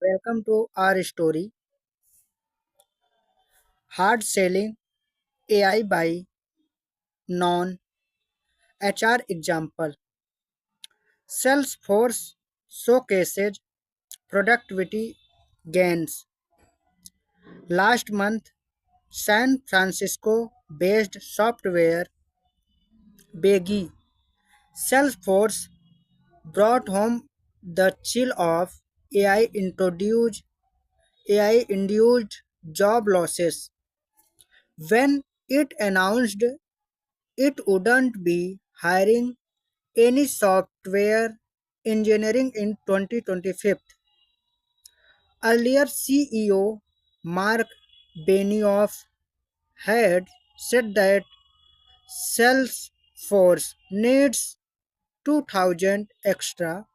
welcome to our story Hard Selling AI by Non HR Example. Salesforce showcases productivity gains. Last month, San Francisco based software Begi Salesforce brought home the chill of AI induced job losses when it announced it wouldn't be hiring any software engineering in 2025. Earlier, CEO Mark Benioff had said that Salesforce needs 2,000 extra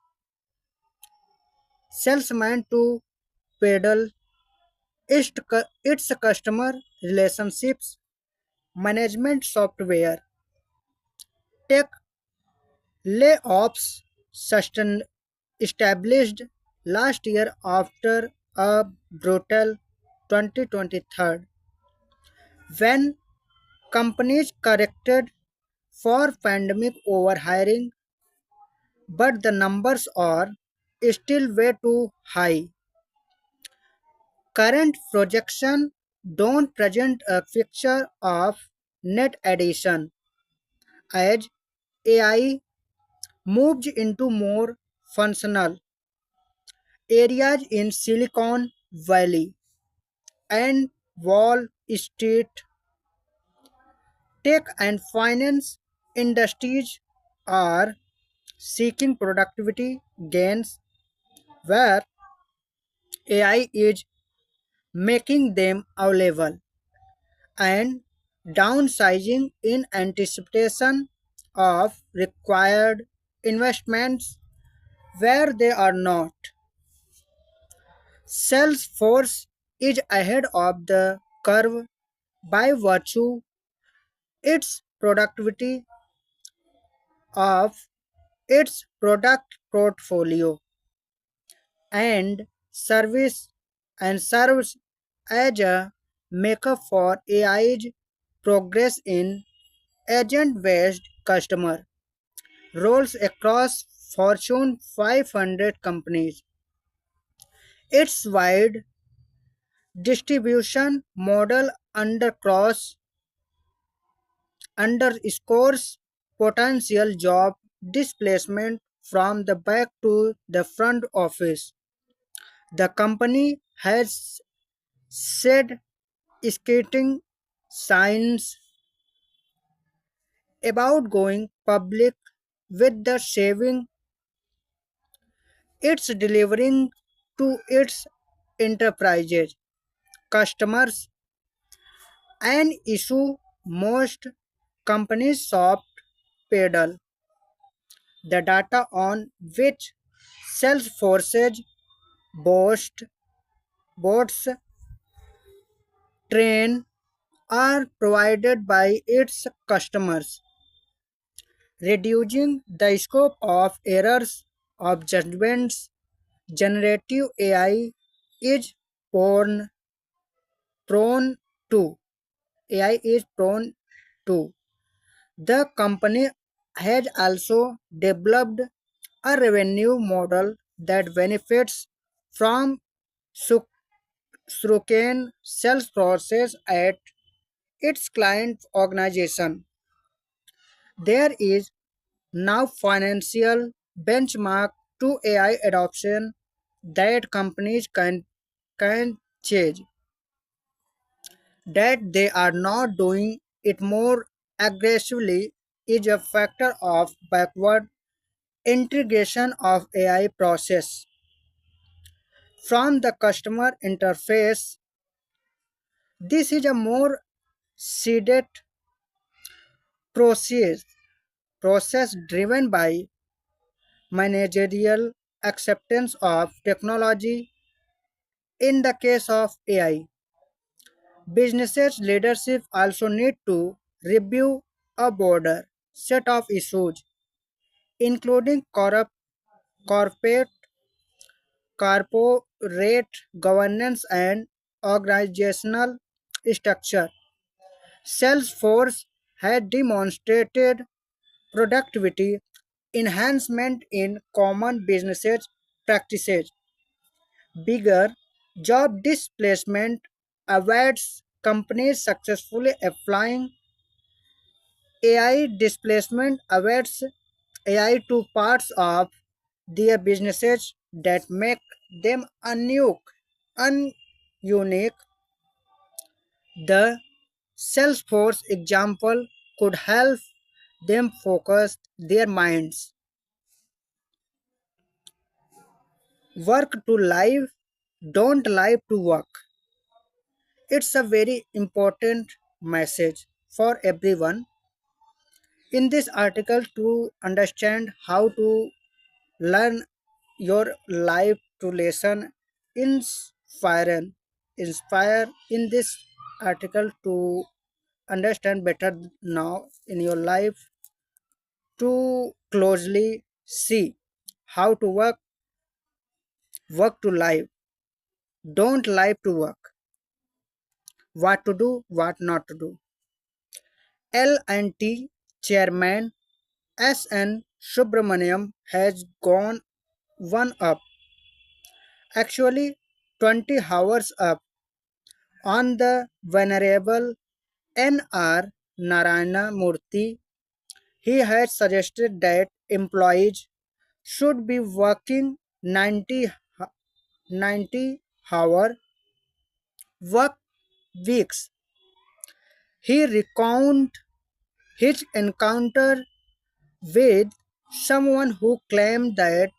salesmen to peddle its customer relationships management software. Tech layoffs sustain established last year after a brutal 2023 when companies corrected for pandemic overhiring, but the numbers are still way too high. Current projections don't present a picture of net addition as AI moves into more functional areas in Silicon Valley and Wall Street. Tech and finance industries are seeking productivity gains where AI is making them available and downsizing in anticipation of required investments where they are not. Salesforce is ahead of the curve by virtue its productivity of its product portfolio and service and serves as a maker for AI's progress in agent-based customer roles across Fortune 500 companies. Its wide distribution model underscores potential job displacement from the back to the front office. The company has said skating signs about going public with the saving it's delivering to its enterprises, customers, an issue most companies soft pedal. The data on which Salesforce boast, bots train are provided by its customers, reducing the scope of errors of judgments. Generative AI is prone, prone to. AI is prone to. The company has also developed a revenue model that benefits from su- Surukan sales process at its client organization. There is now financial benchmark to AI adoption that companies can change. That they are not doing it more aggressively is a factor of backward integration of AI process from the customer interface. This is a more seeded process driven by managerial acceptance of technology. In the case of AI, businesses leadership also need to review a broader set of issues, including corporate rate governance and organizational structure. Salesforce has demonstrated productivity enhancement in common business practices. Bigger job displacement awaits companies successfully applying AI displacement awaits AI to parts of their businesses that make them ununique. The Salesforce example could help them focus their minds. Work to live, don't live to work. It's a very important message for everyone. In this article, to understand how to learn your life to lesson inspire inspire in this article to understand better now in your life to closely see how to work to live, don't live to work, what to do, what not to do. L&T chairman S.N. Subramaniam has gone one up, actually 20 hours up, on the Venerable N.R. Narayana Murthy. He has suggested that employees should be working 90-hour work weeks. He recounted his encounter with someone who claimed that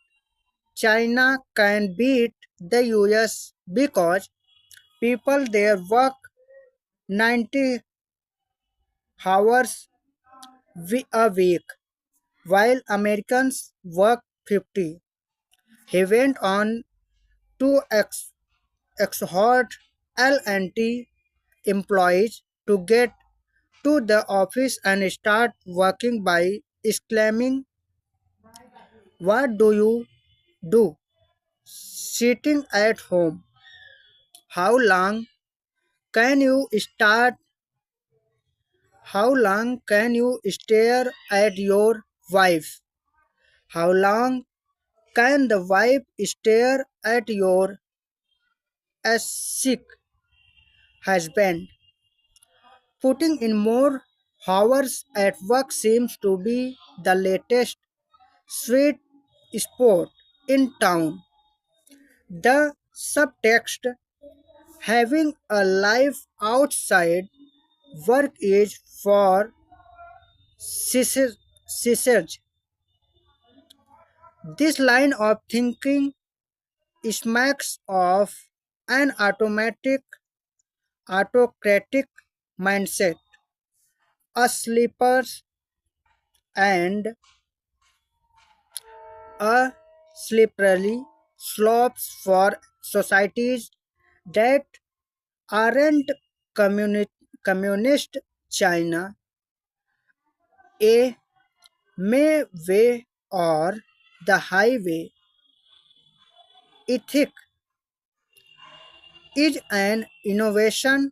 China can beat the US because people there work 90 hours a week while Americans work 50. He went on to exhort L&T employees to get to the office and start working by exclaiming, "What do you do sitting at home? How long can you start? How long can you stare at your wife? How long can the wife stare at your sick husband?" Putting in more hours at work seems to be the latest sweet sport in town. The subtext, having a life outside work, is for Cicero. This line of thinking smacks of an autocratic mindset, a sleepers and a slippery slopes for societies that aren't communist. China, a may way or the highway ethic is an innovate,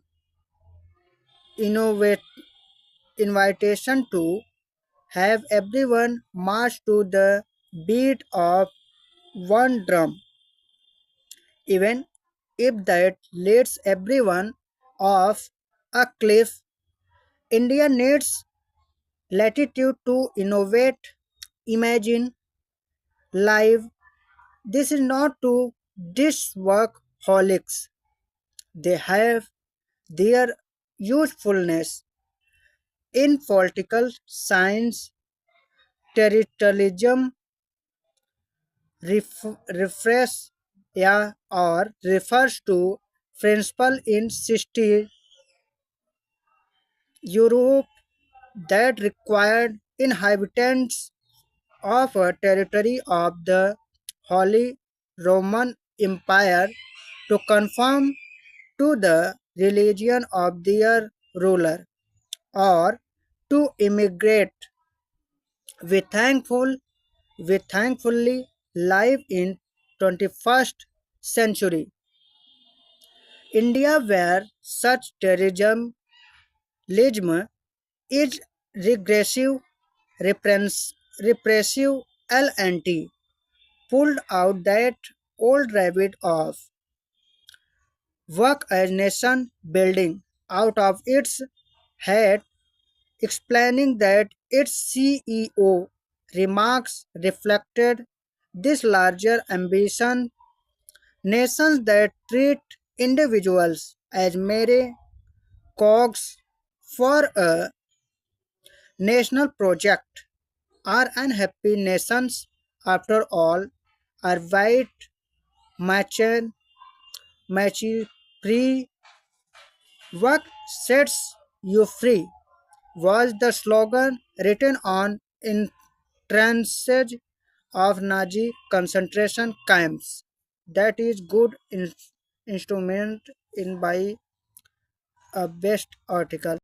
invitation to have everyone march to the beat of one drum, even if that leads everyone off a cliff. India needs latitude to innovate, imagine, live. This is not to dish workaholics. They have their usefulness in political science, territorialism, refresh, yeah, or refers to principle in 60 Europe that required inhabitants of a territory of the Holy Roman Empire to conform to the religion of their ruler or to immigrate. We thankful we thankfully live in 21st century. India, where such terrorism is regressive, repressive LNT, pulled out that old rabbit of work as nation building out of its head, explaining that its CEO remarks reflected this larger ambition. Nations that treat individuals as mere cogs for a national project are unhappy nations. After all, are white, mature, free, work sets you free was the slogan written on entrances of Nazi concentration camps. That is good instrument in by a best article.